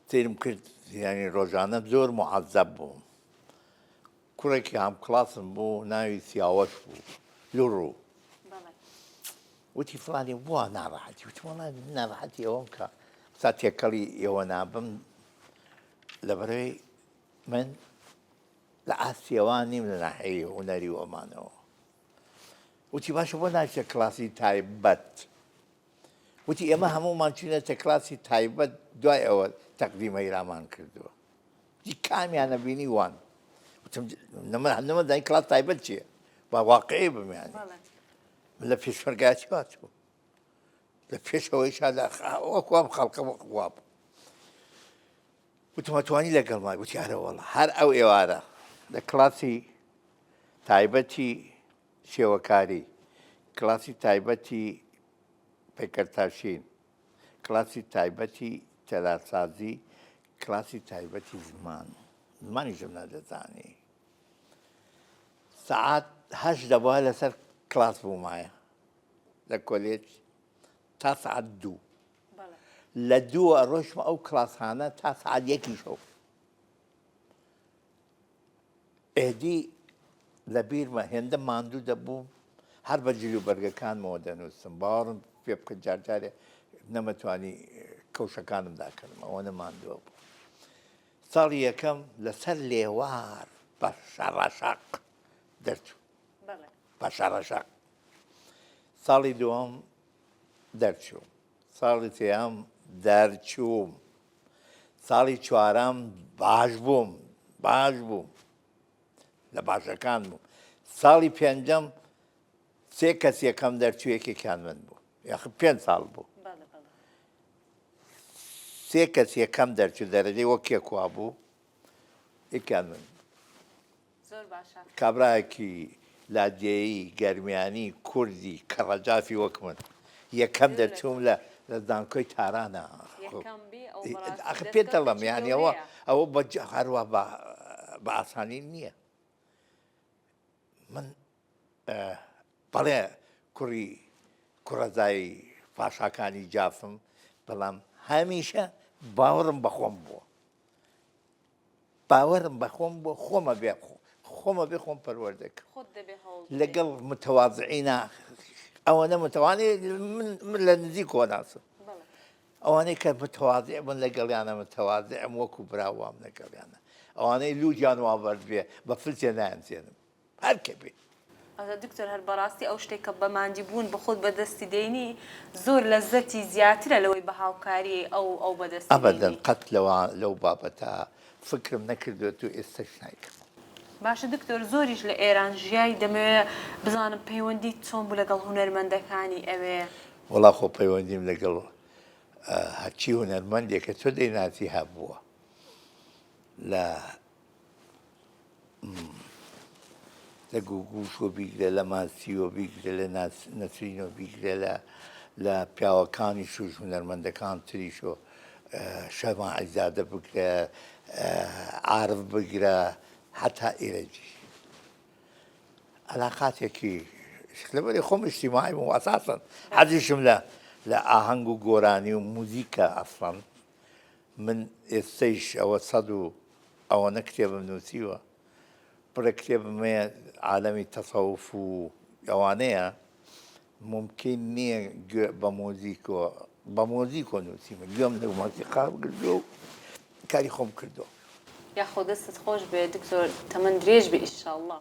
سیرم کرد یعنی ڕۆژانە زۆر معەزەب بووم. کوڕێکی هەمکڵاسم بوو ناوی سیاوەش بوو لوڕوو. وتی فڵانی بووە ناڕەحەتی وتی وەڵا ناڕەحەتی ئەوەم کە سا تێکەڵی ئێوە نابم لەبەرەوەی من لە ئاسیەوان نیم لە ناحەیە هونەری وەمانەوە. وتی باشە بۆ ناچێ کڵاسی تایبەت. وتی ئێمە هەموومان چوونەتە کڵاسی تایبەت دوای ئەوە تەقدیمە ئیرامان کردووە. وتی کامیانە بینی وان. وتم نەمەدانی کڵاس تایبەت چییە؟ با واقعی بمێنی. لە پێشمەرگایەتی هاتووە. لە پێشەوەی شادا وەکوام خەڵکە وەکوا بوو. وتم ئەتوانی لەگەڵمای وتی ئارە وەڵا هەر ئەو ئێوارە لە کڵاسی تایبەتی شێوەکاری، کڵاسی تایبەتی پەیکەرتاشین، کڵاسی تایبەتی تەلارسازی، کڵاسی تایبەتی زمانیشم نەدەزانی. سەعات 8 دەبووە لەسەر کڵاس بوومایە لە کۆلێج تا سەعات 2. لە 2 ڕۆژمە ئەو کڵاسانە تا سەعات 1 شەو. ئێدی لە بیرمە هێندە ماندوو دەبووم هەر بە جلوبەرگەکانمەوە دەنووسم باوەڕم پێ بکە جارجارێ نەمەتوانی کەوشەکانم داکردم ئەوەنە ماندووە بوو. ساڵی یەکەم لەسەر لێوار بە شەڕەشەق دەرچوو بە شەڕەشەق. ساڵی دووەم دەرچووم. ساڵی سێیەم دەرچووم. ساڵی چوارەم باش بووم لە باشەکان بووم. ساڵی پێنجەم 3 کەس یەکەم دەرچوو یەکێکیان من بوو یاخ 5 ساڵ بوو. 3 کەس یەکەم دەرچوو دەرەجەی وەک یەکوا بوو یەکیان من بوو. کابرایەکی لادێیی گەرمیانی کوردی کەڕەجافی وەک من یەکەم دەرچووم لە دانکۆی تارانە. ئەخە پێت دەڵێم یانی ئەوە هەروە بە ئاسانی نییە. من بەڵێ کوڕەزای پاشاکانی جافم بەڵام هەمیشە باوەڕم بە خۆم بووە. خۆمە بێ خۆم پەروەردەکەم لەگەڵ متەواضعینە ئەوەنە متەوانێ من لە نزیکەوە ناسم. ئەوانەی کە متەواضع بن لەگەڵیانە متەواضعم وەکو براوام لەگەڵیانە. ئەوانەی لووجیان وابەرد بێ بە فلسێ نایەنجێنم هەر کە بێ. دکتۆر هەر بەڕاستی ئەو شتێک کە بە ماندی بوون بە خۆت بەدەستی دێنی زۆر لەزەتی زیاترە لەوەی بە هاوکاری ئەو بەدەستی ئەبەدەن قەت لەو بابەتە فکرم نەکردوێت و ئێستاش نایکەم. باشە دکتۆر زۆریش لە ئێران ژیای دەمەوێت بزانم پەیوەندی چۆن بوو لەگەڵ هونەرمەندەکانی ئەوێ؟ وەڵا خۆ پەیوەندیم لەگەڵ هەرچی هونەرمەندێکە تۆ دەیناسی هەبووە لە گوگوشۆ بیگرێ لە ماسیۆ بیگرێ لە نەسرینۆ بیگرێ لە پیاوەکانی شوش هونەرمەندەکان تریشۆ شەما عەیزادە بگرێ عارف بگرە حتا ئێرەجی عەلاقاتێکی لەبەرێ خۆم ئیجتیماعی بووم ئەساسەن حەزیشم لە ئاهەنگ و گۆرانی و موزیکە ئەسڵەن. من ئێستەیش ئەوە 100 و ئەوەنە کتێبم نووسیوە بڕە کتێبم هەیە عالەمی تەسەوف و ئەوانەیە ممکن نییە بە مۆزیکۆ نووسیمە گوێم لە مۆسیقا بگردووە و کاری خۆم کردووە. یاخۆ دەستت خۆش بێ دکتۆر تەمەن درێژ بێ ئینشاءڵڵا.